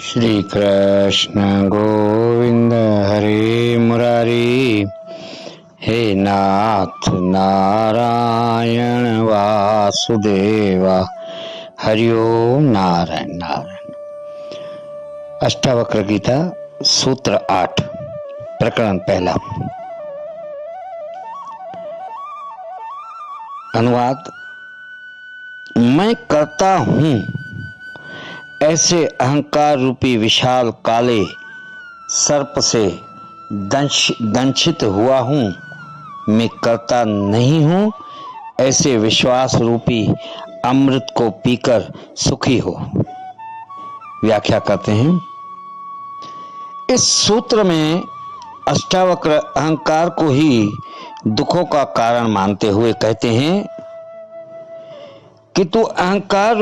श्री कृष्ण गोविंद हरे मुरारी। हे नाथ नारायण वासुदेवा। हरि ओम नारायण नारायण। अष्टावक्र गीता सूत्र 8 प्रकरण पहला। अनुवाद। मैं करता हूं ऐसे अहंकार रूपी विशाल काले सर्प से दंशित हुआ हूं। मैं करता नहीं हूं ऐसे विश्वास रूपी अमृत को पीकर सुखी हो। व्याख्या करते हैं। इस सूत्र में अष्टावक्र अहंकार को ही दुखों का कारण मानते हुए कहते हैं कि तू अहंकार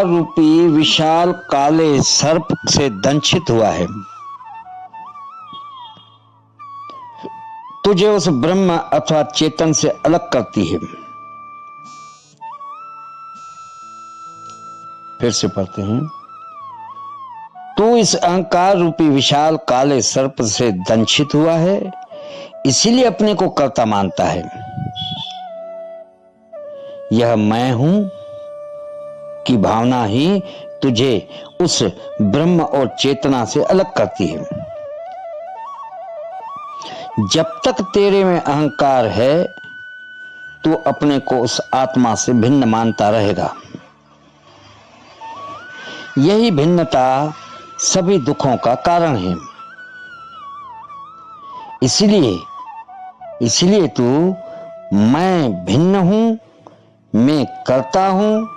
रूपी विशाल काले सर्प से दंशित हुआ है। तुझे उस ब्रह्म अथवा चेतन से अलग करती है। फिर से पढ़ते हैं। तू इस अहंकार रूपी विशाल काले सर्प से दंशित हुआ है, इसीलिए अपने को कर्ता मानता है। यह मैं हूं की भावना ही तुझे उस ब्रह्म और चेतना से अलग करती है। जब तक तेरे में अहंकार है तू अपने को उस आत्मा से भिन्न मानता रहेगा। यही भिन्नता सभी दुखों का कारण है। इसलिए तू मैं भिन्न हूं, मैं करता हूं,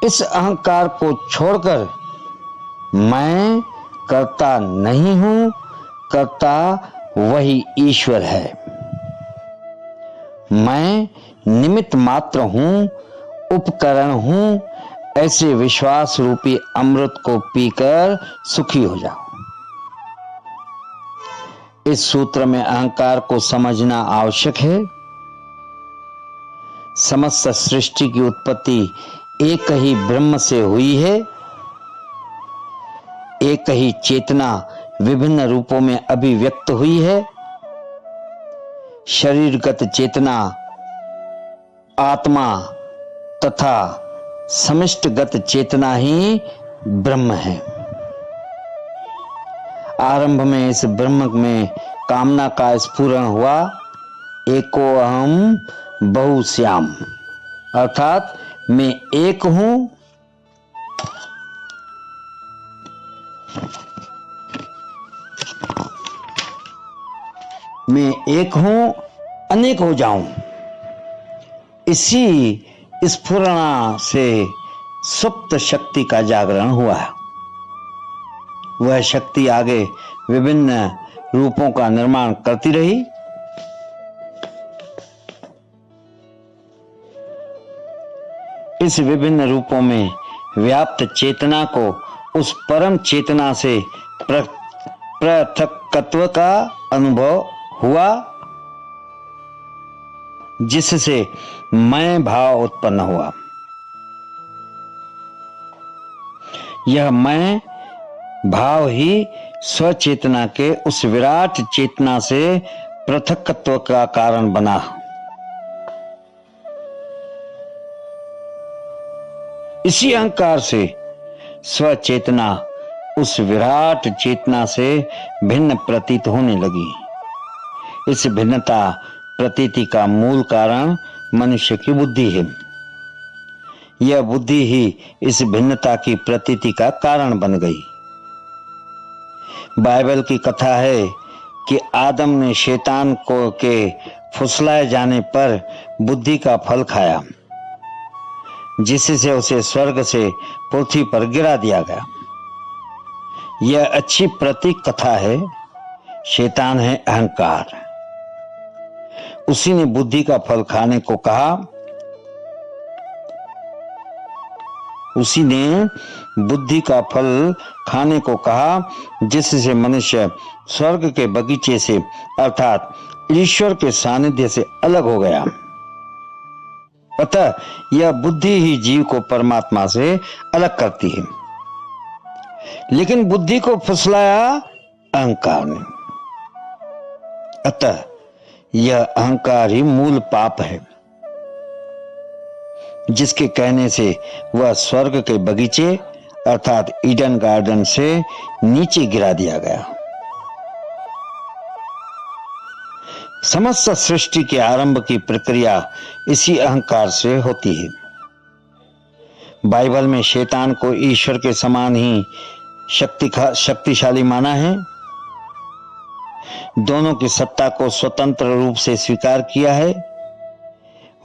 इस अहंकार को छोड़कर मैं करता नहीं हूं, करता वही ईश्वर है। मैं निमित्त मात्र हूं, उपकरण हूं, ऐसे विश्वास रूपी अमृत को पीकर सुखी हो जाओ। इस सूत्र में अहंकार को समझना आवश्यक है। समस्त सृष्टि की उत्पत्ति एक ही ब्रह्म से हुई है। एक ही चेतना विभिन्न रूपों में अभिव्यक्त हुई है। शरीरगत चेतना आत्मा तथा समष्टिगत चेतना ही ब्रह्म है। आरंभ में इस ब्रह्म में कामना का स्फुरण हुआ। एको अहम बहुश्याम, अर्थात मैं एक हूं, अनेक हो जाऊं। इसी स्फुरणा से सुप्त शक्ति का जागरण हुआ। वह शक्ति आगे विभिन्न रूपों का निर्माण करती रही। इस विभिन्न रूपों में व्याप्त चेतना को उस परम चेतना से पृथक्त्व का अनुभव हुआ, जिससे मैं भाव उत्पन्न हुआ। यह मैं भाव ही स्वचेतना के उस विराट चेतना से पृथक्त्व का कारण बना। इसी अहंकार से स्वचेतना उस विराट चेतना से भिन्न प्रतीत होने लगी। इस भिन्नता प्रतीति का मूल कारण मनुष्य की बुद्धि है। यह बुद्धि ही इस भिन्नता की प्रतीति का कारण बन गई। बाइबल की कथा है कि आदम ने शैतान को के फुसलाए जाने पर बुद्धि का फल खाया, जिससे उसे स्वर्ग से पृथ्वी पर गिरा दिया गया। यह अच्छी प्रतीक कथा है। शैतान है अहंकार। उसी ने बुद्धि का फल खाने को कहा। उसी ने बुद्धि का फल खाने को कहा, जिससे मनुष्य स्वर्ग के बगीचे से अर्थात ईश्वर के सानिध्य से अलग हो गया। अतः यह बुद्धि ही जीव को परमात्मा से अलग करती है। लेकिन बुद्धि को फुसलाया अहंकार ने। अतः यह अहंकार ही मूल पाप है, जिसके कहने से वह स्वर्ग के बगीचे अर्थात ईडन गार्डन से नीचे गिरा दिया गया। समस्त सृष्टि के आरंभ की प्रक्रिया इसी अहंकार से होती है। बाइबल में शैतान को ईश्वर के समान ही शक्तिशाली माना है। दोनों की सत्ता को स्वतंत्र रूप से स्वीकार किया है।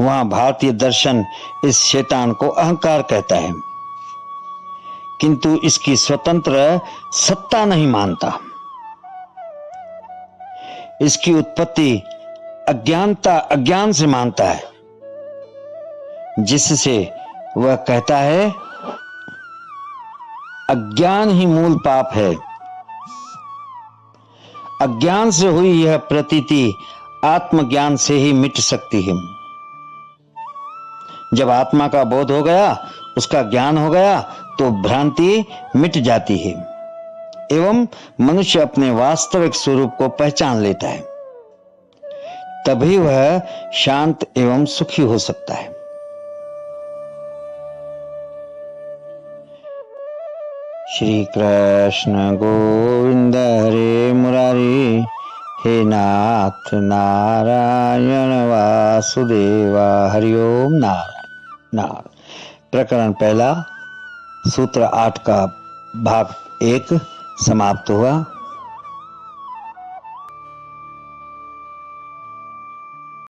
वहां भारतीय दर्शन इस शैतान को अहंकार कहता है, किंतु इसकी स्वतंत्र सत्ता नहीं मानता। इसकी उत्पत्ति अज्ञान से मानता है, जिससे वह कहता है अज्ञान ही मूल पाप है। अज्ञान से हुई यह प्रतीति आत्मज्ञान से ही मिट सकती है। जब आत्मा का बोध हो गया, उसका ज्ञान हो गया, तो भ्रांति मिट जाती है एवं मनुष्य अपने वास्तविक स्वरूप को पहचान लेता है। तभी वह शांत एवं सुखी हो सकता है। श्री कृष्ण गोविंद हरे मुरारी, हे नाथ नारायण वासुदेवा, हरिओम नारायण नारायण। प्रकरण पहला, सूत्र 8 का भाग 1 समाप्त हुआ।